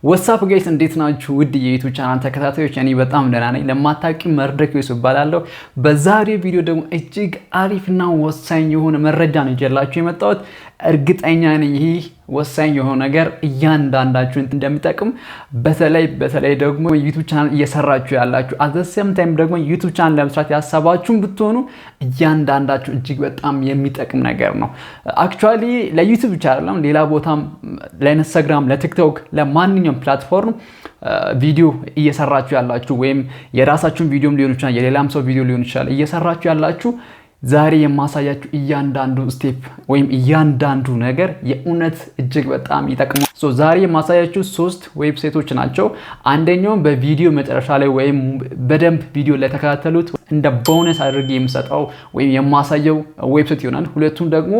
ወሳፕ ጋይስ እንዴት ናችሁ? ውድ የዩቲዩብ ቻናል ተከታታዮች እኔ በጣም ደህና ነኝ። ለማታውቁ መርደክ ዩሱፍ እባላለሁ። በዛሬው ቪዲዮ ደግሞ እጅግ አሪፍና ወሳኝ የሆነ መረጃ ነው ይዤላችሁ የመጣሁት። እርግጠኛ ነኝ ይህ ወሳኝ የሆነ ነገር እያንዳንዳችሁን እንደሚጠቅም በተለይ ደግሞ ዩቲዩብ ቻናል እየሰራችሁ ያላችሁ አዘሰም ታይም ደግሞ ዩቲዩብ ቻናል ለመስራት ያሰባችሁን ብትሆኑ እያንዳንዳችሁ እጅግ በጣም የሚጠቅም ነገር ነው። አክቹአሊ ለዩቲዩብ ብቻ አይደለም ሌላ ቦታም ለኢንስታግራም፣ ለቲክቶክ፣ ለማንኛውም ፕላትፎርም ቪዲዮ እየሰራችሁ ያላችሁ ወይም የራሳችሁን ቪዲዮም ሊሆን ይችላል የሌላም ሰው ቪዲዮ ሊሆን ይችላል እየሰራችሁ ያላችሁ ዛሬ የማሳያችሁ እያንዳንዱ ስቴፕ ወይም እያንዳንዱ ነገር የእውነት እጅግ በጣም ይጠቅማል። ዛሬ የማሳያችሁ 3 ዌብሳይቶች ናቸው። አንደኛው በቪዲዮ መጨረሻ ላይ ወይም በደንብ ቪዲዮ ላይ ተከታተሉት እንደ ቦነስ አድርጌ የምሰጠው ወይም የማሳየው ዌብሳይት ይሆናል። ሁለቱም ደግሞ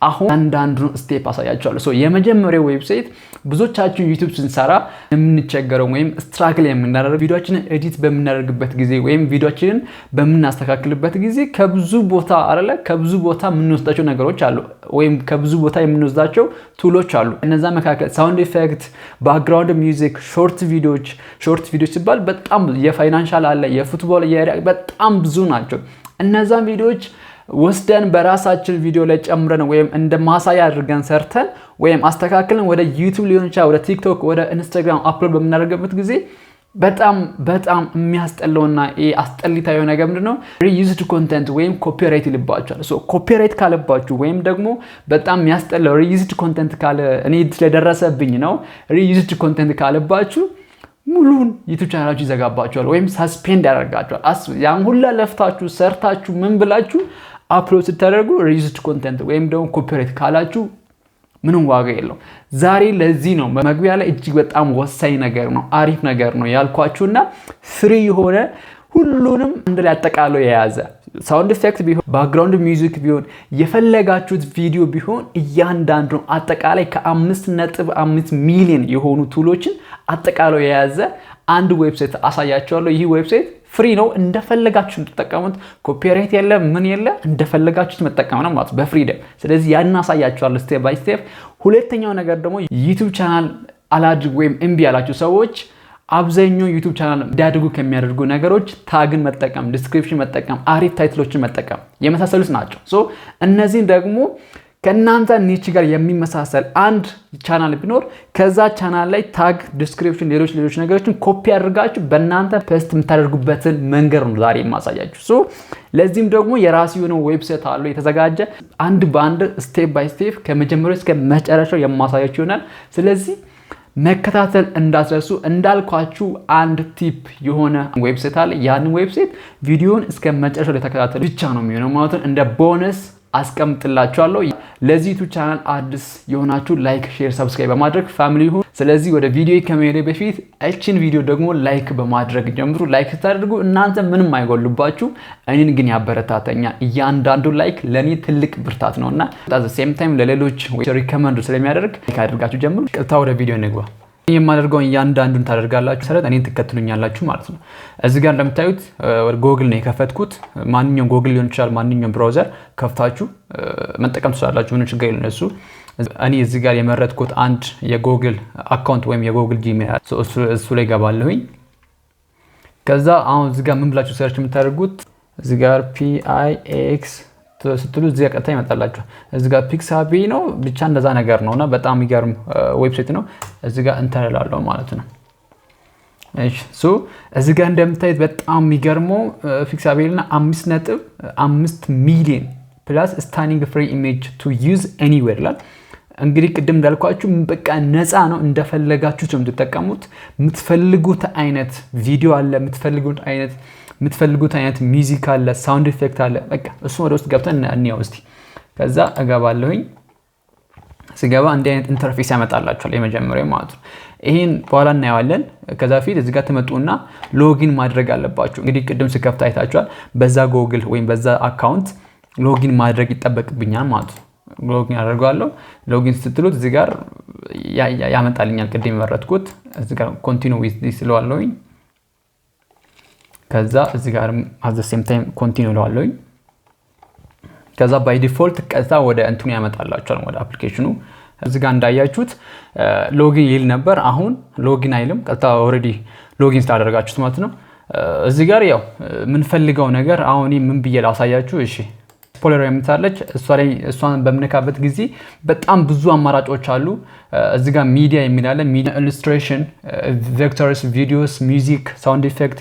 አሁን አንዳንዱ ስቴፕ አሳያችኋለሁ። የመጀመሪያው ዌብሳይት ብዙዎቻችን ዩቲዩብ ስንሰራ የምንቸገረው ወይም ስትራግል የምናደርገው ቪዲዮአችንን ኤዲት በምናደርግበት ጊዜ ወይም ቪዲዮአችንን በምናስተካክልበት ጊዜ ከብዙ ቦታ የምንወስዳቸው ነገሮች አሉ ወይም ከብዙ ቦታ የምንወስዳቸው ቱሎች አሉ። እነዛ መካከል ሳውንድ ኢፌክት፣ ባክግራውንድ ሚውዚክ፣ ሾርት ቪዲዮዎች ሲባል በጣም የፋይናንሻል አለ፣ የፉትቦል፣ በጣም ብዙ ናቸው። እነዛን ቪዲዮዎች ወስደን በራሳችን ቪዲዮ ላይ ጨምረን ወይም እንደ ማሳያ አድርገን ሰርተን ወይም አስተካክለን ወደ ዩቲዩብ ሊሆን ይችላል ወደ ቲክቶክ ወደ ኢንስታግራም አፕሎድ በምናደርግበት ጊዜ በጣም የሚያስጠላውና አስጠሊታዊ ነገር ምንድነው? ሪዩዝድ ኮንቴንት ወይም ኮፒራይት ይልባችኋል። ኮፒራይት ካለባችሁ ወይም ደግሞ በጣም የሚያስጠላው ሪዩዝድ ኮንቴንት ካለ እኔ ስለደረሰብኝ ነው። ሪዩዝድ ኮንቴንት ካለባችሁ ሙሉን ዩቲዩብ ቻናላችሁ ይዘጋባችኋል ወይም ሰስፔንድ ያደርጋችኋል። ያን ሁላ ለፍታችሁ ሰርታችሁ ምን ብላችሁ አፕሎድ ስታደርጉ ሪዩዝድ ኮንቴንት ወይም ደግሞ ኮፒራይት ካላችሁ ምንም ዋጋ የለው። ዛሬ ለዚህ ነው መግቢያ ላይ እጅግ በጣም ወሳኝ ነገር ነው አሪፍ ነገር ነው ያልኳችሁና ፍሪ የሆነ ሁሉንም አንድ ላይ አጠቃሎ የያዘ ሳውንድ ኢፌክት ቢሆን ባክግራውንድ ሚውዚክ ቢሆን የፈለጋችሁት ቪዲዮ ቢሆን እያንዳንዱ አጠቃላይ ከ5.5 ሚሊዮን የሆኑ ቱሎችን አጠቃሎ የያዘ አንድ ዌብሳይት አሳያችኋለሁ። ይህ ዌብሳይት ፍሪ ነው፣ እንደፈለጋችሁ ተጠቀሙት። ኮፒራይት የለ ምን የለ እንደፈለጋችሁ መጠቀም ነው ማለት በፍሪደም። ስለዚህ ያን አሳያችኋለሁ ስቴፕ ባይ ስቴፕ። ሁለተኛው ነገር ደግሞ ዩቲዩብ ቻናል አላድርግ ወይም እምቢ ያላችሁ ሰዎች አብዛኛው ዩቲዩብ ቻናል እንዲያድጉ ከሚያደርጉ ነገሮች ታግን መጠቀም፣ ዲስክሪፕሽን መጠቀም፣ አሪፍ ታይትሎችን መጠቀም የመሳሰሉት ናቸው። እነዚህን ደግሞ ከእናንተ ኒች ጋር የሚመሳሰል አንድ ቻናል ቢኖር ከዛ ቻናል ላይ ታግ፣ ዲስክሪፕሽን፣ ሌሎች ነገሮችን ኮፒ አድርጋችሁ በእናንተ ፖስት የምታደርጉበትን መንገድ ነው ዛሬ የማሳያችሁ። ለዚህም ደግሞ የራሱ የሆነ ዌብሳይት አለው የተዘጋጀ አንድ በአንድ ስቴፕ ባይ ስቴፕ ከመጀመሪያው እስከ መጨረሻው የማሳያችሁ ይሆናል። ስለዚህ መከታተል እንዳትረሱ። እንዳልኳችሁ አንድ ቲፕ የሆነ ዌብሳይት አለ። ያን ዌብሳይት ቪዲዮን እስከ መጨረሻው ላይ ተከታተሉ ብቻ ነው የሚሆነው ማለት ነው። እንደ ቦነስ አስቀምጥላችኋለሁ። ለዚህ ዩቲዩብ ቻናል አዲስ የሆናችሁ ላይክ፣ ሼር፣ ሰብስክራይብ በማድረግ ፋሚሊ ሁኑ። ስለዚህ ወደ ቪዲዮ ከመሄድ በፊት እቺን ቪዲዮ ደግሞ ላይክ በማድረግ ጀምሩ። ላይክ ስታደርጉ እናንተ ምንም አይጎልባችሁ፣ እኔን ግን ያበረታተኛል። እያንዳንዱ ላይክ ለኔ ትልቅ ብርታት ነውና አት ዘ ሴም ታይም ለሌሎች ሪከመንድ ስለሚያደርግ ላይክ አድርጋችሁ ጀምሩ። ቀጥታ ወደ ቪዲዮ እንግባ። የማደርገው እያንዳንዱን ታደርጋላችሁ ሰረት እኔን ትከተሉኛላችሁ ማለት ነው። እዚህ ጋር እንደምታዩት ጎግል ነው የከፈትኩት። ማንኛውም ጎግል ሊሆን ይችላል ማንኛውም ብራውዘር ከፍታችሁ መጠቀም ትችላላችሁ። ምንም ችግር የለም። እኔ እዚህ ጋር የመረጥኩት አንድ የጎግል አካውንት ወይም የጎግል ጂሜል እሱ ላይ ገባለሁኝ። ከዛ አሁን እዚህ ጋር ምን ብላችሁ ሰርች የምታደርጉት እዚህ ጋር PIX ስትሉ እዚህ ጋር ቀጥታ ይመጣላችሁ። እዚህ ጋር ፒክሳቢ ነው ብቻ እንደዛ ነገር ነውና በጣም የሚገርም ዌብሳይት ነው። እዚህ ጋር እንተላላለው ማለት ነው። እሺ እዚህ ጋር እንደምታዩት በጣም የሚገርመው ፒክሳቢልና 5.5 ሚሊዮን ፕላስ ስታኒንግ ፍሪ ኢሜጅ ቱ ዩዝ ኤኒዌር ይላል። እንግዲህ ቅድም እንዳልኳችሁ በቃ ነፃ ነው፣ እንደፈለጋችሁ የምትጠቀሙት። የምትፈልጉት አይነት ቪዲዮ አለ፣ የምትፈልጉት አይነት ሚውዚክ አለ፣ ሳውንድ ኢፌክት አለ። በቃ እሱ ወደ ውስጥ ገብተን እንየው እስቲ። ከዛ እገባለሁኝ። ሲገባ እንዲህ አይነት ኢንተርፌስ ያመጣላችኋል የመጀመሪያው ማለት ነው። ይሄን በኋላ እናየዋለን። ከዛ ፊት እዚህ ጋር ትመጡና ሎጊን ማድረግ አለባችሁ። እንግዲህ ቅድም ስከፍት አይታችኋል። በዛ ጎግል ወይም በዛ አካውንት ሎጊን ማድረግ ይጠበቅብኛል ማለት ነው። ሎጊን አደርጋለሁ። ሎጊን ስትሉት እዚህ ጋር ያመጣልኛል ቅድም የመረጥኩት። እዚህ ጋር ኮንቲኒው ዊዝ ዲስ ስለዋለሁኝ። ከዛ እዚህ ጋር at the same time ኮንቲኒው ለዋለሁኝ። ከዛ ባይ ዲፎልት ቀጥታ ወደ እንትኑ ያመጣላችኋል ወደ አፕሊኬሽኑ። እዚህ ጋር እንዳያችሁት ሎጊን ይል ነበር። አሁን ሎጊን አይልም። ቀጥታ ኦሬዲ ሎጊን ስላደረጋችሁት ማለት ነው። እዚህ ጋር ያው ምን ፈልገው ነገር አሁን ምን ብዬ ላሳያችሁ። እሺ ስፖይለር የምታለች እሷን በምነካበት ጊዜ በጣም ብዙ አማራጮች አሉ። እዚህ ጋር ሚዲያ የሚላለ ሚዲያ ኢሉስትሬሽን፣ ቬክተርስ፣ ቪዲዮስ፣ ሚውዚክ፣ ሳውንድ ኢፌክት፣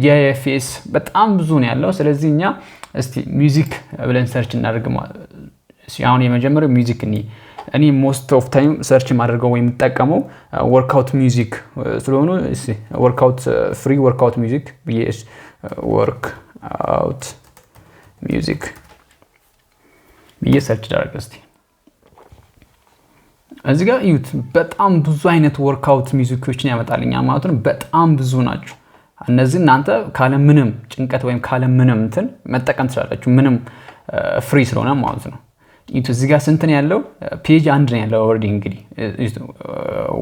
ጂአይኤፍኤስ በጣም ብዙ ነው ያለው። ስለዚህ እኛ እስቲ ሚውዚክ ብለን ሰርች እናደርግ። አሁን የመጀመሪያው ሚውዚክ እኔ ሞስት ኦፍ ታይም ሰርች ማድረገው ወይም የምጠቀመው ወርክአውት ሚውዚክ ስለሆነ ወርክአውት ፍሪ ወርክአውት ሚውዚክ ብዬ ወርክአውት ሚውዚክ ብዬ ሰርች ዳርግ። እስቲ እዚህ ጋር እዩት። በጣም ብዙ አይነት ወርክአውት ሚውዚኮችን ያመጣልኛል ማለት ነው። በጣም ብዙ ናቸው። እነዚህ እናንተ ካለ ምንም ጭንቀት ወይም ካለ ምንም እንትን መጠቀም ትችላላችሁ። ምንም ፍሪ ስለሆነ ማለት ነው። እዚህ ጋር ስንት ነው ያለው? ፔጅ 1 ነው ያለው። ኦሬዲ እንግዲህ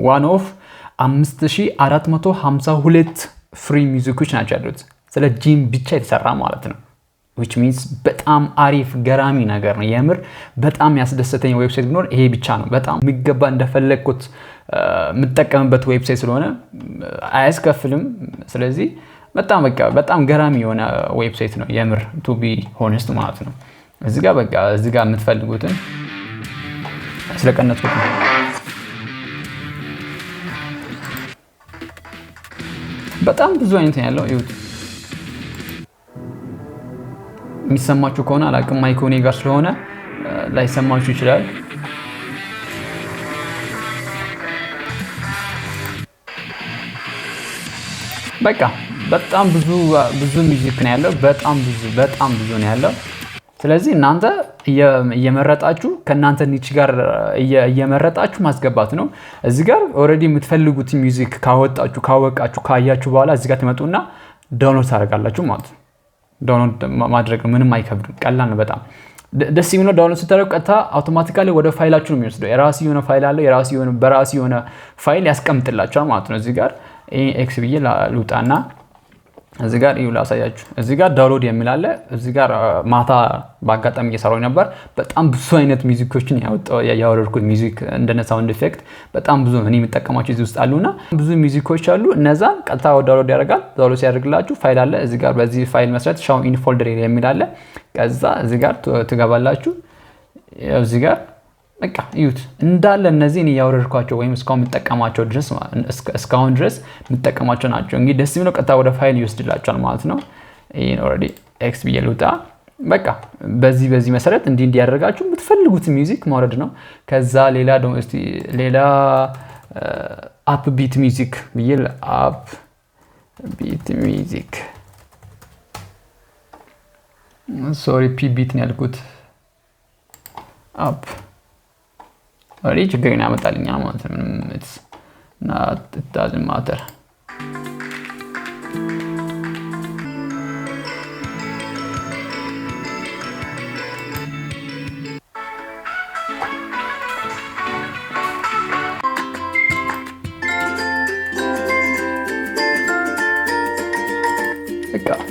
ዋን ኦፍ 5452 ፍሪ ሚውዚኮች ናቸው ያሉት። ስለ ጂም ብቻ የተሰራ ማለት ነው። which means በጣም አሪፍ ገራሚ ነገር ነው። የምር በጣም ያስደሰተኝ ዌብሳይት ቢኖር ይሄ ብቻ ነው። በጣም የሚገባ እንደፈለኩት የምጠቀምበት ዌብሳይት ስለሆነ አያስከፍልም። ስለዚህ በጣም ገራሚ የሆነ ዌብሳይት ነው የምር to be honest ማለት ነው። እዚህ ጋር የምትፈልጉትን ስለቀነጥኩት ነው። በጣም ብዙ አይነት ያለው ይሁት የሚሰማችሁ ከሆነ አላቅም ማይኮኔ ጋር ስለሆነ ላይሰማችሁ ይችላል። በጣም ብዙ ሚውዚክ ነው ያለው። በጣም ብዙ ነው ያለው። ስለዚህ እናንተ እየመረጣችሁ ከናንተ ኒች ጋር እየመረጣችሁ ማስገባት ነው። እዚህ ጋር ኦሬዲ የምትፈልጉት ሚውዚክ ካወቃችሁ ካያችሁ በኋላ እዚህ ጋር ትመጡና ዳውንሎድ ታደርጋላችሁ ማለት ነው። ዳውንሎድ ማድረግ ምንም አይከብድም፣ ቀላል ነው በጣም። ደስ የሚለው ዳውንሎድ ስታደርጉ ቀጥታ አውቶማቲካሊ ወደ ፋይላችሁ ነው የሚወስደው። የራሱ የሆነ ፋይል አለ፣ በራሱ የሆነ ፋይል ያስቀምጥላችኋል ማለት ነው። እዚህ ጋር ኤክስ ብዬ ልውጣና እዚህ ጋር ይኸው ላሳያችሁ። እዚህ ጋር ዳውንሎድ የሚል አለ። እዚህ ጋር ማታ በአጋጣሚ እየሰራሁ ነበር። በጣም ብዙ አይነት ሚውዚኮችን ያወረድኩት ሚውዚክ እንደነ ሳውንድ ኢፌክት በጣም ብዙ እኔ የምጠቀማቸው እዚህ ውስጥ አሉና ብዙ ሚውዚኮች አሉ። እነዛን ቀጥታ ዳውንሎድ ያደርጋል። ዳውንሎድ ሲያደርግላችሁ ፋይል አለ። እዚህ ጋር በዚህ ፋይል መሰረት ሻው ኢን ፎልደር የሚል አለ። ከዛ እዚህ ጋር ትገባላችሁ። እዚህ ጋር እዩት እንዳለ እነዚህን ያወረድኳቸው ወይም እስካሁን የምጠቀማቸው ድረስ የምጠቀማቸው ናቸው። እንግዲህ ደስ የሚለው ቀጥታ ወደ ፋይል ይወስድላችኋል ማለት ነው። ይሄን ኦሬዲ ኤክስ ብዬ ልውጣ። በዚህ መሰረት እንዲያደርጋችሁ የምትፈልጉት ሚውዚክ ማውረድ ነው። ከዛ ሌላ አፕ ቢት ሚውዚክ ብዬ አፕ ቢት ሚውዚክ ሶሪ ፒ ቢት ነው ያልኩት። አፕ ኦሬዲ ችግርን ያመጣልኛል ማለት ነው። it doesn't matter።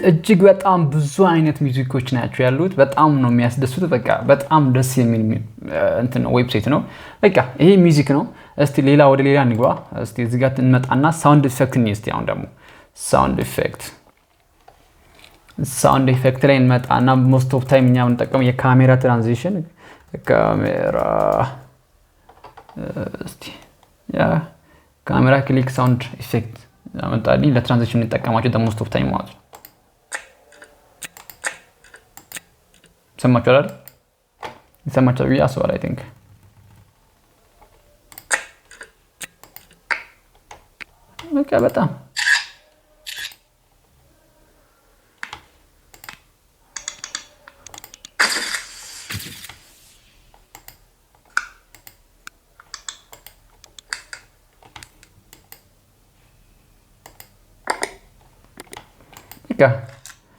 እጅግ በጣም ብዙ አይነት ሚውዚኮች ናቸው ያሉት። በጣም ነው የሚያስደስቱት። በጣም ደስ የሚል እንትን ነው ዌብሳይት ነው። ይሄ ሚውዚክ ነው። እስቲ ወደ ሌላ እንግባ። እስቲ እዚህ ጋር እንመጣና ሳውንድ ኢፌክት ነው። እስቲ አሁን ደግሞ ሳውንድ ኢፌክት ላይ እንመጣና ሞስት ኦፍ ታይም እኛ የምንጠቀመው የካሜራ ትራንዚሽን ካሜራ ክሊክ ሳውንድ ኢፌክት አመጣልኝ። ለትራንዚሽን እንጠቀማቸው ሞስት ኦፍ ታይም ማለት ነው። ሰማችኋል? ይሰማችኋል ብዬ አስባለሁ። አይ ቲንክ በጣም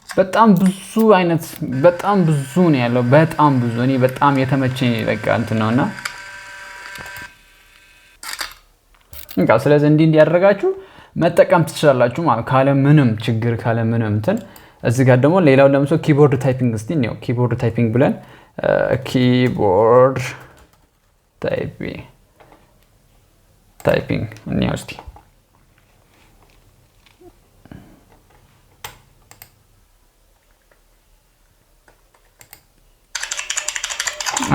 በጣም ብዙ አይነት በጣም ብዙ ነው ያለው። በጣም ብዙ እኔ በጣም የተመቸኝ እንትን ነውና ስለዚህ እንዲያደርጋችሁ መጠቀም ትችላላችሁ ማለት ካለ ምንም ችግር ካለ ምንም እንትን። እዚህ ጋር ደግሞ ሌላው ለምሳሌ ኪቦርድ ታይፒንግ እስቲ ነው ኪቦርድ ታይፒንግ ብለን ኪቦርድ ታይፒንግ ኒውስቲ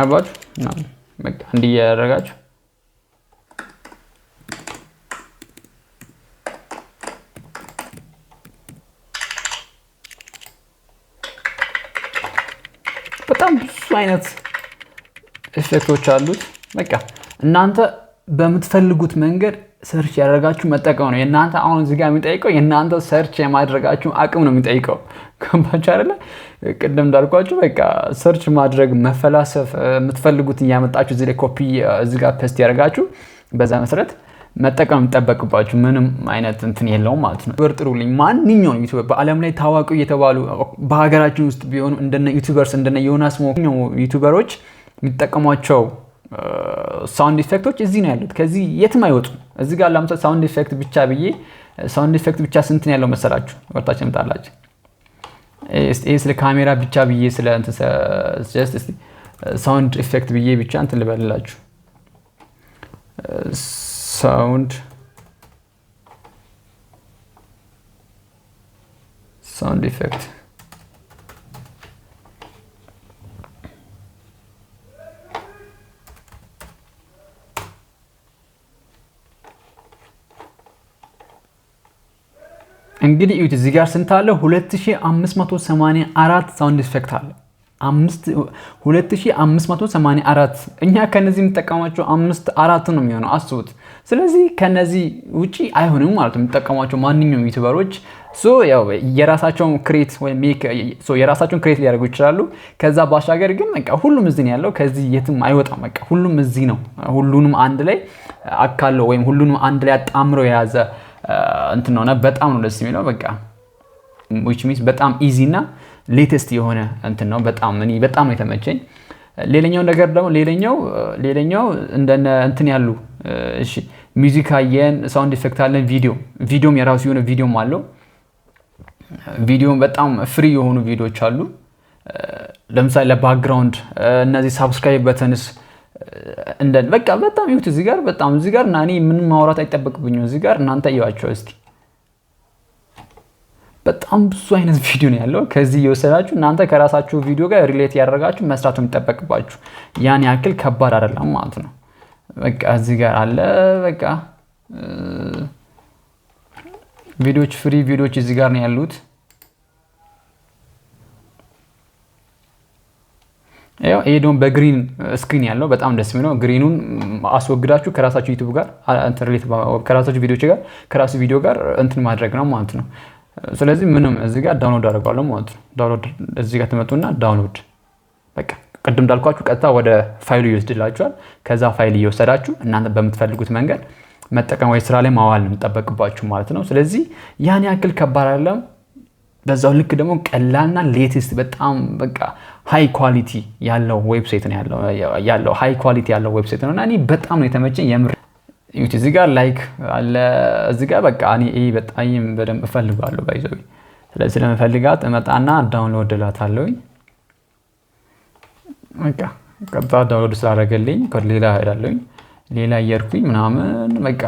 አባቱ ነው በቃ እንዲህ ያደረጋችሁ በጣም ብዙ አይነት ኢፌክቶች አሉት። በቃ እናንተ በምትፈልጉት መንገድ ሰርች ያደርጋችሁ መጠቀም ነው የእናንተ አሁን እዚህ ጋር የሚጠይቀው የእናንተ ሰርች የማድረጋችሁ አቅም ነው የሚጠይቀው። ገባችሁ አይደለ? ቅድም እንዳልኳችሁ በቃ ሰርች ማድረግ መፈላሰፍ የምትፈልጉትን ያመጣችሁ እዚህ ላይ ኮፒ እዚህ ጋር ፔስት ያደርጋችሁ በዛ መሰረት መጠቀም ተጠበቅባችሁ ምንም አይነት እንትን የለውም ማለት ነው። ወርጥሩልኝ ማንኛውም ዩቲዩበር በአለም ላይ ታዋቂ የተባሉ በሀገራችን ውስጥ ቢሆኑ እንደነ ዩቲዩበርስ እንደነ ዮናስ ሞኞ ዩቲዩበሮች የሚጠቀሟቸው ሳውንድ ኢፌክቶች እዚህ ነው ያሉት። ከዚህ የትም አይወጡም። እዚህ ጋር ለምሳሌ ሳውንድ ኢፌክት ብቻ ብዬ ሳውንድ ኢፌክት ብቻ ስንት ነው ያለው መሰላችሁ? ወጣች እንጣላችሁ ይሄ ስለ ካሜራ ብቻ ብዬ ስለ እንትን ጀስት እስቲ ሳውንድ ኢፌክት ብዬ ብቻ እንትን ልበልላችሁ ሳውንድ ኢፌክት እንግዲህ እዩት እዚህ ጋር ስንት አለ 2584 ሳውንድ ኢፌክት አለ 2584 እኛ ከነዚህ የምንጠቀማቸው 4 ነው የሚሆነው አስቡት። ስለዚህ ከነዚህ ውጪ አይሆንም ማለት ነው የምንጠቀማቸው ማንኛውም ዩቲዩበሮች ያው የራሳቸውን ክሬት ወይ ሜክ የራሳቸውን ክሬት ሊያደርጉ ይችላሉ። ከዛ ባሻገር ግን በቃ ሁሉም እዚህ ነው ያለው ከዚህ የትም አይወጣም። በቃ ሁሉም እዚህ ነው። ሁሉንም አንድ ላይ አካለው ወይም ሁሉንም አንድ ላይ አጣምረው የያዘ እንትን ነው። በጣም ነው ደስ የሚለው በቃ which means በጣም ኢዚ እና ሌቴስት የሆነ እንትን ነው። በጣም ነው የተመቸኝ። ሌላኛው ነገር ደግሞ ሌላኛው እንደነ እንትን ያሉ እሺ ሙዚክ አየን፣ ሳውንድ ኢፌክት አለን፣ ቪዲዮም የራሱ የሆነ ቪዲዮም አለው። ቪዲዮም በጣም ፍሪ የሆኑ ቪዲዮዎች አሉ። ለምሳሌ ለባክግራውንድ እነዚህ ሰብስክራይብ በተንስ በቃ በጣም ይሁት እዚህ ጋር እና እኔ ምን ማውራት አይጠበቅብኝም። እዚህ ጋር እናንተ እዩዋቸው እስቲ። በጣም ብዙ አይነት ቪዲዮ ነው ያለው። ከዚህ እየወሰዳችሁ እናንተ ከራሳችሁ ቪዲዮ ጋር ሪሌት ያደርጋችሁ መስራት የሚጠበቅባችሁ ያን ያክል ከባድ አይደለም ማለት ነው። በቃ እዚህ ጋር አለ በቃ ቪዲዮዎች ፍሪ ቪዲዮዎች እዚህ ጋር ነው ያሉት። ያው ይሄ ደግሞ በግሪን ስክሪን ያለው በጣም ደስ የሚለው ግሪኑን አስወግዳችሁ ከራሳችሁ ዩቲዩብ ጋር እንትን ሪሌት ከራሳችሁ ቪዲዮዎች ጋር ከራሱ ቪዲዮ ጋር እንትን ማድረግ ነው ማለት ነው። ስለዚህ ምንም እዚህ ጋር ዳውንሎድ አደርጋለሁ ማለት ነው። ዳውንሎድ እዚህ ጋር ተመጡና ዳውንሎድ በቃ ቅድም እንዳልኳችሁ ቀጥታ ወደ ፋይሉ ይወስድላችኋል። ከዛ ፋይል እየወሰዳችሁ እናንተ በምትፈልጉት መንገድ መጠቀም ወይ ስራ ላይ ማዋል ነው የሚጠበቅባችሁ ማለት ነው። ስለዚህ ያን ያክል ከባድ አይደለም። በዛው ልክ ደግሞ ቀላልና ሌቴስት በጣም በቃ ሃይ ኳሊቲ ያለው ዌብሳይት ነው ያለው ሃይ ኳሊቲ ያለው ዌብሳይት ነውና እኔ በጣም ነው የተመቸኝ የምር። ዩቲ እዚህ ጋር ላይክ አለ እዚህ ጋር በቃ እኔ በጣም በደንብ እፈልጋለሁ ባይዘው። ስለዚህ ስለምፈልጋት እመጣና ዳውንሎድ እላታለሁ። በቃ ቀጥታ ዳውንሎድ ስላደረገልኝ ከሌላ ሄዳለሁ ሌላ እየርኩኝ ምናምን በቃ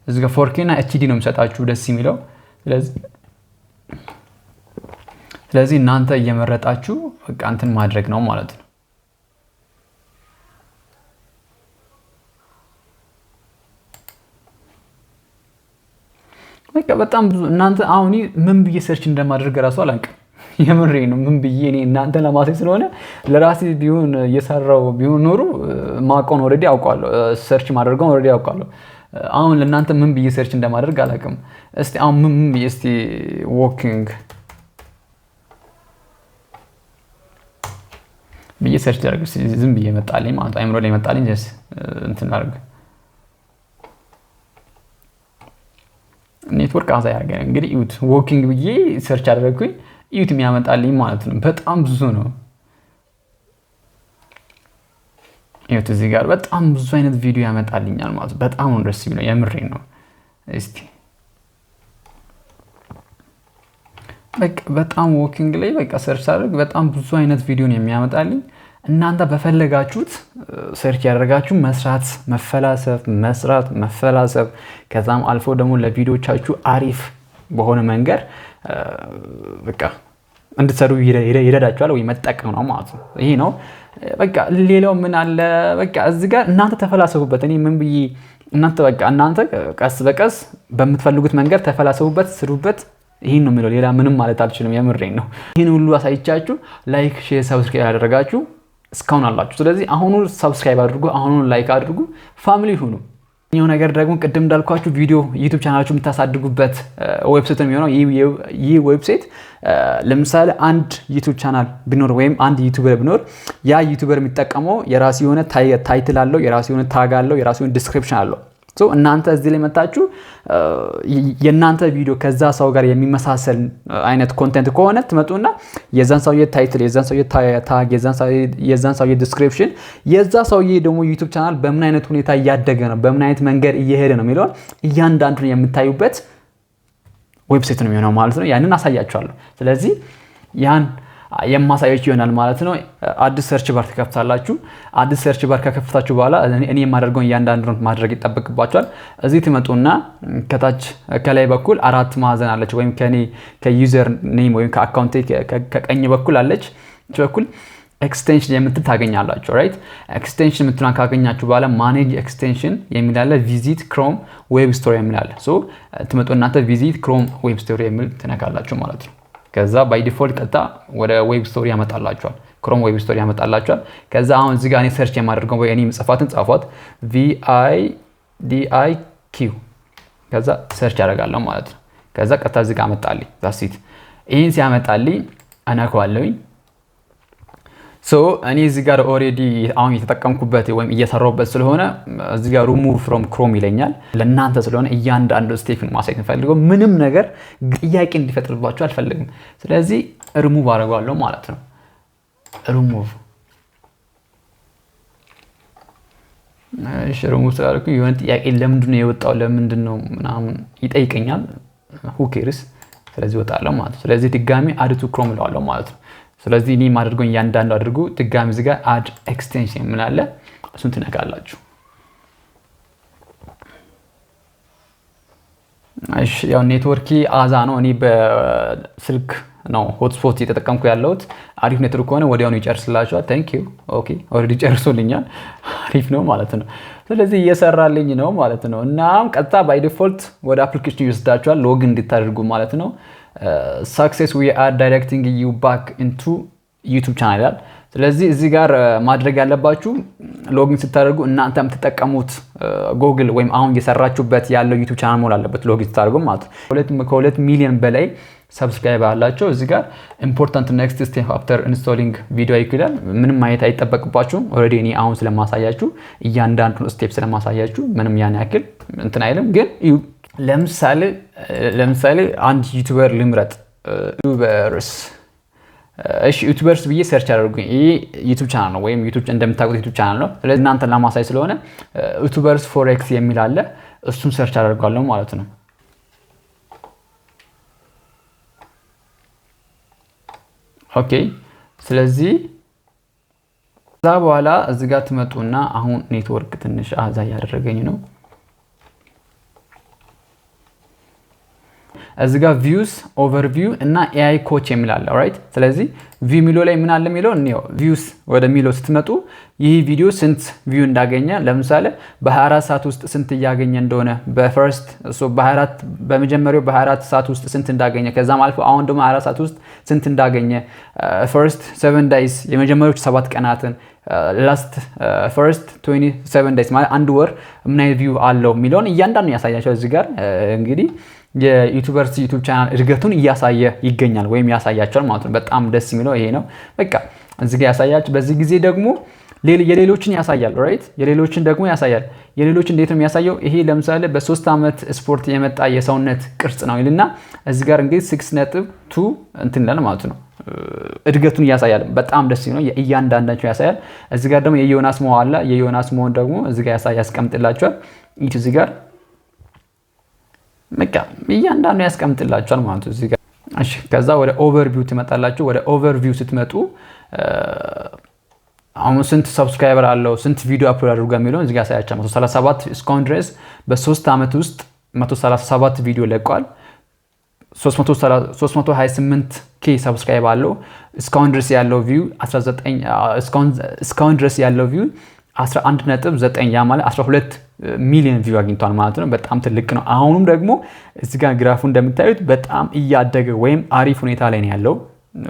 እዚህ ጋር 4K እና HD ነው የምሰጣችሁ ደስ የሚለው። ስለዚህ እናንተ እየመረጣችሁ በቃ እንትን ማድረግ ነው ማለት ነው። በቃ በጣም ብዙ እናንተ አሁን ምን ብዬ ሰርች እንደማደርግ ራሱ አላውቅም። የምሬ ነው። ምን ብዬ እኔ እናንተ ለማሳይ ስለሆነ ለራሴ ቢሆን እየሰራው ቢሆን ኖሮ ማቆን ኦሬዲ አውቃለሁ። ሰርች ማድረግን ኦሬዲ አውቃለሁ። አሁን ለእናንተ ምን ብዬ ሰርች እንደማደርግ አላውቅም። እስቲ አሁን ምን ብዬ እስቲ ዎኪንግ ብዬ ሰርች አድርግ ዝም ብዬ መጣልኝ ማለት አይምሮ ላይ መጣልኝ ጀስ እንትን አድርግ ኔትወርክ አሳያገ እንግዲህ ዩት ዎኪንግ ብዬ ሰርች አደረግኩኝ ዩት የሚያመጣልኝ ማለት ነው። በጣም ብዙ ነው። ዩት እዚህ ጋር በጣም ብዙ አይነት ቪዲዮ ያመጣልኛል ማለት በጣም ነው ደስ የሚለው የምሬ ነው። እስቲ በቃ በጣም ዎኪንግ ላይ በቃ ሰርች አድርግ በጣም ብዙ አይነት ቪዲዮ ነው የሚያመጣልኝ። እናንተ በፈለጋችሁት ሰርች ያደርጋችሁ መስራት መፈላሰፍ ከዛም አልፎ ደግሞ ለቪዲዮቻችሁ አሪፍ በሆነ መንገድ በቃ እንድትሰሩ ይረዳችኋል ወይ መጠቀም ነው ማለት ነው። ይሄ ነው በቃ። ሌላው ምን አለ በቃ እዚህ ጋር እናንተ ተፈላሰፉበት። እኔ ምን ብዬ እናንተ ቀስ በቀስ በምትፈልጉት መንገድ ተፈላሰፉበት፣ ስሩበት። ይሄን ነው የሚለው፣ ሌላ ምንም ማለት አልችልም። የምሬን ነው። ይሄን ሁሉ አሳይቻችሁ ላይክ፣ ሼር፣ ሰብስክራይብ ያደረጋችሁ እስካሁን አላችሁ። ስለዚህ አሁኑ ሰብስክራይብ አድርጉ፣ አሁኑ ላይክ አድርጉ፣ ፋሚሊ ሁኑ። ይሄው ነገር ደግሞ ቅድም እንዳልኳችሁ ቪዲዮ ዩቲዩብ ቻናላችሁ የምታሳድጉበት ዌብሳይት ነው የሚሆነው። ይህ ዌብሳይት ለምሳሌ አንድ ዩቲዩብ ቻናል ቢኖር ወይም አንድ ዩቲዩበር ቢኖር ያ ዩቲዩበር የሚጠቀመው የራሱ የሆነ ታይትል አለው፣ የራሱ የሆነ ታግ አለው፣ የራሱ የሆነ ዲስክሪፕሽን አለው። ሶ እናንተ እዚህ ላይ መጣችሁ የእናንተ ቪዲዮ ከዛ ሰው ጋር የሚመሳሰል አይነት ኮንቴንት ከሆነ ትመጡና የዛን ሰውዬ ታይትል፣ የዛን ሰውዬ ታግ፣ የዛን ሰውዬ ዲስክሪፕሽን፣ የዛ ሰውዬ ደግሞ ዩቲዩብ ቻናል በምን አይነት ሁኔታ እያደገ ነው፣ በምን አይነት መንገድ እየሄደ ነው የሚለውን እያንዳንዱን የምታዩበት ዌብሳይት ነው የሚሆነው ማለት ነው። ያንን አሳያችኋለሁ። ስለዚህ ያን የማሳያችሁ ይሆናል ማለት ነው። አዲስ ሰርች ባር ትከፍታላችሁ። አዲስ ሰርች ባር ከከፍታችሁ በኋላ እኔ የማደርገውን እያንዳንዱን ማድረግ ይጠበቅባችኋል። እዚህ ትመጡና ከታች ከላይ በኩል 4 ማዕዘን አለች፣ ወይም ከዩዘር ኔም ወይም ከአካውንት ከቀኝ በኩል አለች። በኩል ኤክስቴንሽን የምትል ታገኛላችሁ። ራይት ኤክስቴንሽን የምትሏን ካገኛችሁ በኋላ ማኔጅ ኤክስቴንሽን የሚል አለ፣ ቪዚት ክሮም ዌብ ስቶር የሚል አለ። ሶ ትመጡ እናንተ ቪዚት ክሮም ዌብ ስቶር የሚል ትነካላችሁ ማለት ነው። ከዛ ባይ ዲፎልት ቀጥታ ወደ ዌብ ስቶር ያመጣላችኋል፣ ክሮም ዌብ ስቶር ያመጣላችኋል። ከዛ አሁን እዚህ ጋር እኔ ሰርች የማደርገው ወይ እኔ ጽፋትን ጻፏት VIDIQ ከዛ ሰርች ያደርጋለሁ ማለት ነው። ከዛ ቀጥታ እዚህ ጋር አመጣልኝ። ዛሲት ይሄን ሲያመጣልኝ አናውቀዋለሁኝ። ሶ እኔ እዚህ ጋር ኦሬዲ አሁን እየተጠቀምኩበት ወይም እየሰራሁበት ስለሆነ እዚህ ጋር ሪሙቭ ፍሮም ክሮም ይለኛል። ለእናንተ ስለሆነ እያንዳንዱ ስቴፕን ማሳየት እንፈልገው፣ ምንም ነገር ጥያቄ እንዲፈጥርባችሁ አልፈልግም። ስለዚህ ሪሙቭ አደርገዋለሁ ማለት ነው። ሪሙቭ ሪሙቭ ስላደረኩ የሆነ ጥያቄ ለምንድነው የወጣው ለምንድነው ምናምን ይጠይቀኛል። who cares? ስለዚህ ወጣለሁ ማለት ነው። ስለዚህ ድጋሚ አድ ቱ ክሮም እለዋለሁ ማለት ነው። ስለዚህ እኔ ማድረገው እያንዳንዱ አድርጉ። ድጋሚ እዚህ ጋር አድ ኤክስቴንሽን ምን አለ እሱን ትነካላችሁ። እሺ ያው ኔትወርኪ አዛ ነው። እኔ በስልክ ነው ሆትስፖት እየተጠቀምኩ ያለሁት። አሪፍ ኔትወርክ ከሆነ ወዲያውኑ ይጨርስላችኋል። ታንክ ዩ ኦኬ ኦሬዲ ጨርሶልኛል። አሪፍ ነው ማለት ነው። ስለዚህ እየሰራልኝ ነው ማለት ነው። እናም ቀጥታ ባይ ዲፎልት ወደ አፕሊኬሽኑ ይወስዳችኋል ሎግ እንድታደርጉ ማለት ነው። success we are directing you back into YouTube channel ይላል። ስለዚህ እዚህ ጋር ማድረግ ያለባችሁ ሎጊን ስታደርጉ እናንተ የምትጠቀሙት ጉግል ወይም አሁን እየሰራችሁበት ያለው YouTube ቻናል መሆን አለበት ሎጊን ስታደርጉ ማለት ነው። ከ2 ሚሊዮን በላይ ሰብስክራይብ አላቸው። እዚህ ጋር important next step after installing video ይላል። ምንም ማየት አይጠበቅባችሁም። ኦሬዲ እኔ አሁን ስለማሳያችሁ እያንዳንዱን ስቴፕ ስለማሳያችሁ ምንም ያን ያክል እንትን አይልም። ግን ለምሳሌ አንድ ዩቲዩበር ልምረጥ። ዩቲዩበርስ ብዬ ሰርች አድርጉኝ። ይሄ ዩቲዩብ ቻናል ነው ወይም ዩቲዩብ እንደምታውቁት ዩቲዩብ ቻናል ነው። ስለዚህ እናንተን ለማሳይ ስለሆነ ዩቲዩበርስ ፎሬክስ የሚል አለ፣ እሱን ሰርች አደርጋለሁ ማለት ነው። ኦኬ ስለዚህ ከዛ በኋላ እዚህ ጋር ትመጡና አሁን ኔትወርክ ትንሽ አዛ ያደረገኝ ነው። እዚህ ጋር ቪውስ ኦቨርቪው እና AI ኮች የሚል አለ ራይት። ስለዚህ ቪው ሚሎ ላይ ምን አለ የሚለው ነው። ቪውስ ወደ ሚሎ ስትመጡ ይህ ቪዲዮ ስንት ቪው እንዳገኘ ለምሳሌ በ24 ሰዓት ውስጥ ስንት ያገኘ እንደሆነ በፈርስት በመጀመሪያው በ24 ሰዓት ውስጥ ስንት እንዳገኘ ከዛም አልፎ አሁን ደግሞ 24 ሰዓት ውስጥ ስንት እንዳገኘ ፈርስት 7 ዳይስ የመጀመሪያዎቹ 7 ቀናትን ላስት ፈርስት 27 ዳይስ ማለት አንድ ወር ምን አይነት ቪው አለው የሚለውን እያንዳንዱ ያሳያቸው። እዚህ ጋር እንግዲህ የዩቲዩበርስ ዩቲዩብ ቻናል እድገቱን እያሳየ ይገኛል ወይም ያሳያቸዋል ማለት ነው። በጣም ደስ የሚለው ይሄ ነው። በቃ እዚህ ጋር ያሳያችሁ። በዚህ ጊዜ ደግሞ የሌሎችን ያሳያል ራይት። የሌሎችን ደግሞ ያሳያል። የሌሎች እንዴት ነው የሚያሳየው? ይሄ ለምሳሌ በ3 አመት ስፖርት የመጣ የሰውነት ቅርጽ ነው ይልና እዚህ ጋር እንግዲህ 6.2 እንትን ይላል ማለት ነው። እድገቱን ያሳያል። በጣም ደስ ነው። እያንዳንዳቸው ያሳያል። እዚህ ጋር ደግሞ የዮናስ ሞ አለ። የዮናስ ሞን ደግሞ እዚህ ጋር ያስቀምጥላችኋል። እዚህ ጋር በቃ እያንዳንዱ ያስቀምጥላችኋል ማለት ነው እዚህ ጋር። እሺ ከዛ ወደ ኦቨርቪው ትመጣላችሁ። ወደ ኦቨርቪው ስትመጡ አሁን ስንት ሰብስክራይበር አለው ስንት ቪዲዮ አፕሎድ አድርጓል የሚለውን እዚህ ጋር ሳያቻ 137 እስካሁን ድረስ በ3 አመት ውስጥ 137 ቪዲዮ ለቋል 328 ኬ ሰብስክራይብ አለው እስካሁን ድረስ ያለው ቪው 19 እስካሁን ድረስ ያለው ቪው 11.9 ያ ማለት 12 ሚሊዮን ቪው አግኝቷል ማለት ነው በጣም ትልቅ ነው አሁንም ደግሞ እዚህ ጋር ግራፉ እንደምታዩት በጣም እያደገ ወይም አሪፍ ሁኔታ ላይ ነው ያለው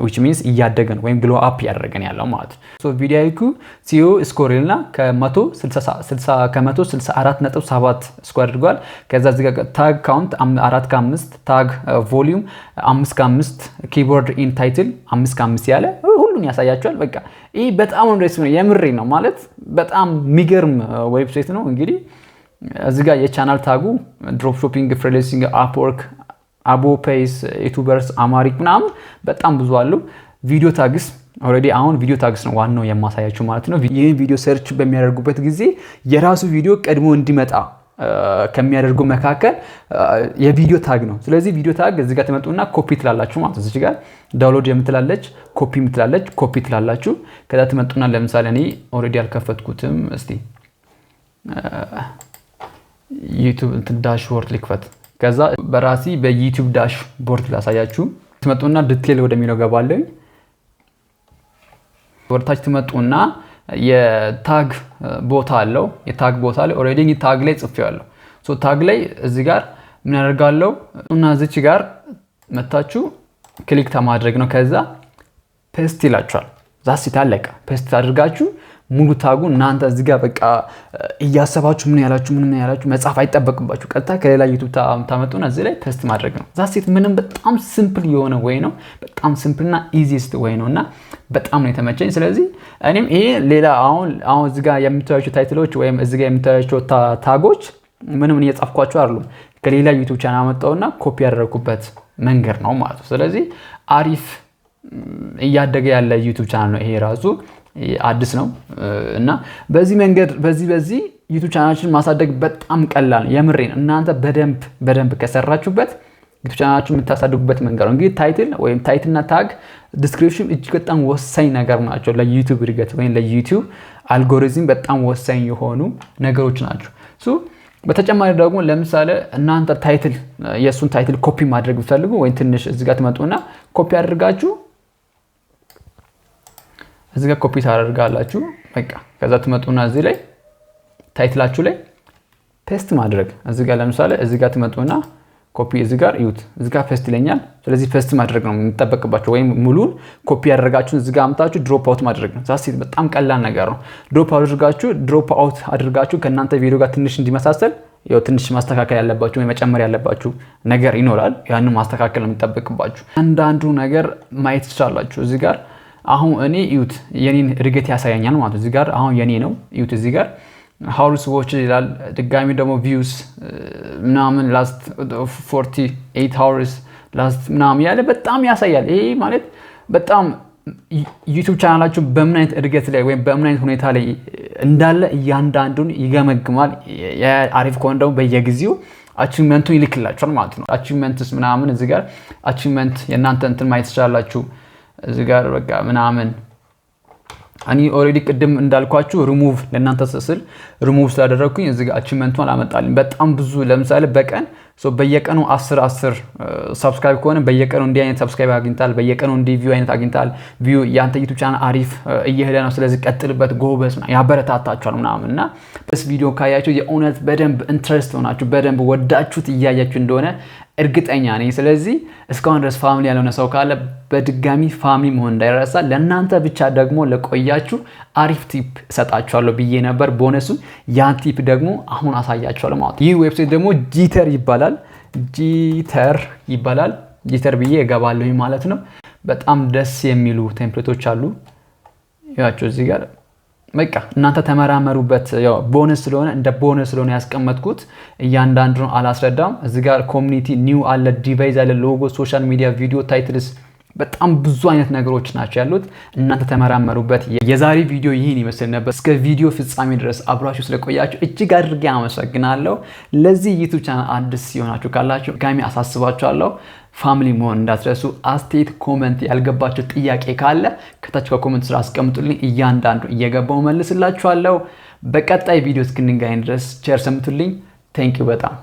which means እያደገ ነው ወይም ግሎ አፕ ያደረገን ያለው ማለት ነው ሶ ቪዲዮ አይኩ ሲኦ ስኮርልና ከ164.7 ስኮር አድርጓል ከዛ እዚህ ጋር ታግ ካውንት 4 ከ5 ታግ ቮሊዩም 5 ከ5 ኪቦርድ ኢን ታይትል 5 ከ5 ያለ ሁሉን ያሳያቸዋል በቃ ይሄ በጣም እንደስ ነው የምሬ ነው ማለት በጣም የሚገርም ዌብሳይት ነው እንግዲህ እዚህ ጋር የቻናል ታጉ ድሮፕ ሾፒንግ ፍሪላንሲንግ አፕወርክ አቦፔስ ዩቲዩበርስ አማሪክ ምናምን በጣም ብዙ አሉ ቪዲዮ ታግስ ኦሬዲ አሁን ቪዲዮ ታግስ ነው ዋናው የማሳያችሁ ማለት ነው ይሄን ቪዲዮ ሰርች በሚያደርጉበት ጊዜ የራሱ ቪዲዮ ቀድሞ እንዲመጣ ከሚያደርጉ መካከል የቪዲዮ ታግ ነው ስለዚህ ቪዲዮ ታግ እዚህ ጋር ተመጡና ኮፒ ትላላችሁ ማለት ነው እዚህ ጋር ዳውንሎድ የምትላለች ኮፒ የምትላለች ኮፒ ትላላችሁ ከዛ ተመጡና ለምሳሌ እኔ ኦሬዲ አልከፈትኩትም እስቲ ዩቲዩብ ዳሽቦርድ ልክፈት ከዛ በራሲ በዩቲዩብ ዳሽቦርድ ላሳያችሁ ተመጡና ዲቴል ወደሚለው ገባለኝ ወርታች ተመጡና የታግ ቦታ አለው የታግ ቦታ ላይ ኦሬዲ ታግ ላይ ጽፌዋለሁ ሶ ታግ ላይ እዚህ ጋር ምን ያደርጋለሁ እና እዚች ጋር መታችሁ ክሊክ ማድረግ ነው ከዛ ፔስት ይላችኋል ዛስ ይታለቀ ፔስት አድርጋችሁ ሙሉ ታጉ እናንተ እዚህ ጋር በቃ እያሰባችሁ ምን ያላችሁ መጻፍ አይጠበቅባችሁ ቀጥታ ከሌላ ዩቲዩብ ታመጡና እዚህ ላይ ፔስት ማድረግ ነው ዛስ ምንም በጣም ሲምፕል የሆነ ወይ ነው በጣም ሲምፕልና ኢዚስት ወይ ነውና በጣም ነው የተመቸኝ ስለዚህ እኔም ይሄ ሌላ አሁን እዚህ ጋር የምታዩቸው ታይትሎች ወይም እዚህ ጋር የምታዩቸው ታጎች ምንም እየጻፍኳቸው አይደሉም ከሌላ ዩቲዩብ ቻናል አመጣውና ኮፒ ያደረኩበት መንገድ ነው ማለት ነው ስለዚህ አሪፍ እያደገ ያለ ዩቲዩብ ቻናል ነው ይሄ ራሱ አዲስ ነው እና በዚህ መንገድ በዚህ ዩቲዩብ ቻናላችን ማሳደግ በጣም ቀላል ነው የምሬን እናንተ በደንብ ከሰራችሁበት ዩቲዩብ ቻናላችሁን የምታሳድጉበት መንገድ ነው እንግዲህ ታይትል ወይም ታይትልና ታግ ዲስክሪፕሽን እጅግ በጣም ወሳኝ ነገር ናቸው ለዩቲዩብ እድገት ወይም ለዩቲዩብ አልጎሪዝም በጣም ወሳኝ የሆኑ ነገሮች ናቸው ሶ በተጨማሪ ደግሞ ለምሳሌ እናንተ ታይትል የሱን ታይትል ኮፒ ማድረግ ብትፈልጉ ወይ ትንሽ እዚህ ጋር ተመጡና ኮፒ አድርጋችሁ እዚህ ጋር ኮፒ ታደርጋላችሁ በቃ ከዛ ተመጡና እዚህ ላይ ታይትላችሁ ላይ ፔስት ማድረግ እዚህ ጋር ለምሳሌ እዚህ ጋር ተመጡና ኮፒ እዚህ ጋር ይዩት እዚህ ጋር ፔስት ይለኛል ስለዚህ ፔስት ማድረግ ነው የሚጠበቅባችሁ ወይ ሙሉን ኮፒ ያደርጋችሁ እዚህ ጋር አምጣችሁ ድሮፕ አውት ማድረግ ነው ዛስ በጣም ቀላል ነገር ነው ድሮፕ አውት አድርጋችሁ ከናንተ ቪዲዮ ጋር ትንሽ እንዲመሳሰል ያው ትንሽ ማስተካከል ያለባችሁ ወይ መጨመር ያለባችሁ ነገር ይኖራል ያንን ማስተካከል ነው የሚጠበቅባችሁ አንዳንዱ ነገር ማየት ትችላላችሁ እዚህ ጋር አሁን እኔ ዩት የኔን እድገት ያሳያኛል ማለት እዚህ ጋር አሁን የኔ ነው ዩት እዚህ ጋር ሃውስ ዎች ይላል ድጋሚ ደግሞ ቪውስ ምናምን ላስት 48 hours ላስት ምናምን ያለ በጣም ያሳያል ይሄ ማለት በጣም ዩቲዩብ ቻናላችሁ በምን አይነት እድገት ላይ ወይ በምን አይነት ሁኔታ ላይ እንዳለ እያንዳንዱን ይገመግማል አሪፍ ከሆነ ደግሞ በየጊዜው አቺቭመንቱን ይልክላችኋል ማለት ነው አቺቭመንትስ ምናምን እዚህ ጋር አቺቭመንት የናንተ እንትን ማየት ይችላልላችሁ እዚህ ጋር በቃ ምናምን አኒ ኦሬዲ ቅድም እንዳልኳችሁ ሪሙቭ ለናንተ ስስል ሪሙቭ ስላደረኩኝ እዚህ ጋር አቺቭመንቱን አላመጣልኝ በጣም ብዙ ለምሳሌ በቀን በየቀኑ 10 ሰብስክራይብ ከሆነ በየቀኑ እንዲህ አይነት ሰብስክራይብ አግኝታል በየቀኑ እንዲህ ቪው አይነት አግኝታል ቪው ያንተ ዩቲዩብ ቻናል አሪፍ እየሄደ ነው ስለዚህ ቀጥልበት ጎበዝ ነው ያበረታታችኋል ምናምንና በስ ቪዲዮ ካያችሁ የእውነት በደንብ ኢንትረስት ሆናችሁ በደንብ ወዳችሁት እያያችሁ እንደሆነ እርግጠኛ ነኝ ስለዚህ እስካሁን ድረስ ፋሚሊ ያልሆነ ሰው ካለ በድጋሚ ፋሚሊ መሆን እንዳይረሳ ለናንተ ብቻ ደግሞ ለቆያችሁ አሪፍ ቲፕ ሰጣችኋለሁ ብዬ ነበር ቦነሱ ያን ቲፕ ደግሞ አሁን አሳያችኋለሁ ማለት ይህ ዌብሳይት ደግሞ ጂተር ይባላል ጂተር ብዬ እገባለሁ ማለት ነው በጣም ደስ የሚሉ ቴምፕሌቶች አሉ ያቸው እዚህ ጋር በቃ እናንተ ተመራመሩበት ያው ቦነስ ስለሆነ እንደ ቦነስ ስለሆነ ያስቀመጥኩት እያንዳንዱን አላስረዳም እዚህ ጋር ኮሚኒቲ ኒው አለ ዲቫይስ አለ ሎጎ ሶሻል ሚዲያ ቪዲዮ ታይትልስ በጣም ብዙ አይነት ነገሮች ናቸው ያሉት እናንተ ተመራመሩበት የዛሬ ቪዲዮ ይሄን ይመስል ነበር እስከ ቪዲዮ ፍጻሜ ድረስ አብራችሁ ስለቆያችሁ እጅግ አድርጌ አመሰግናለሁ ለዚህ ዩቲዩብ ቻናል አዲስ ሲሆናችሁ ካላችሁ ጋሚ አሳስባችኋለሁ ፋሚሊ መሆን እንዳትረሱ። አስተያየት ኮሜንት ያልገባችሁ ጥያቄ ካለ ከታች ከኮሜንት ስራ አስቀምጡልኝ እያንዳንዱ እየገባው መልስላችኋለሁ። በቀጣይ ቪዲዮ እስክንገናኝ ድረስ ቸር ሰንብቱልኝ። ቴንክ ዩ በጣም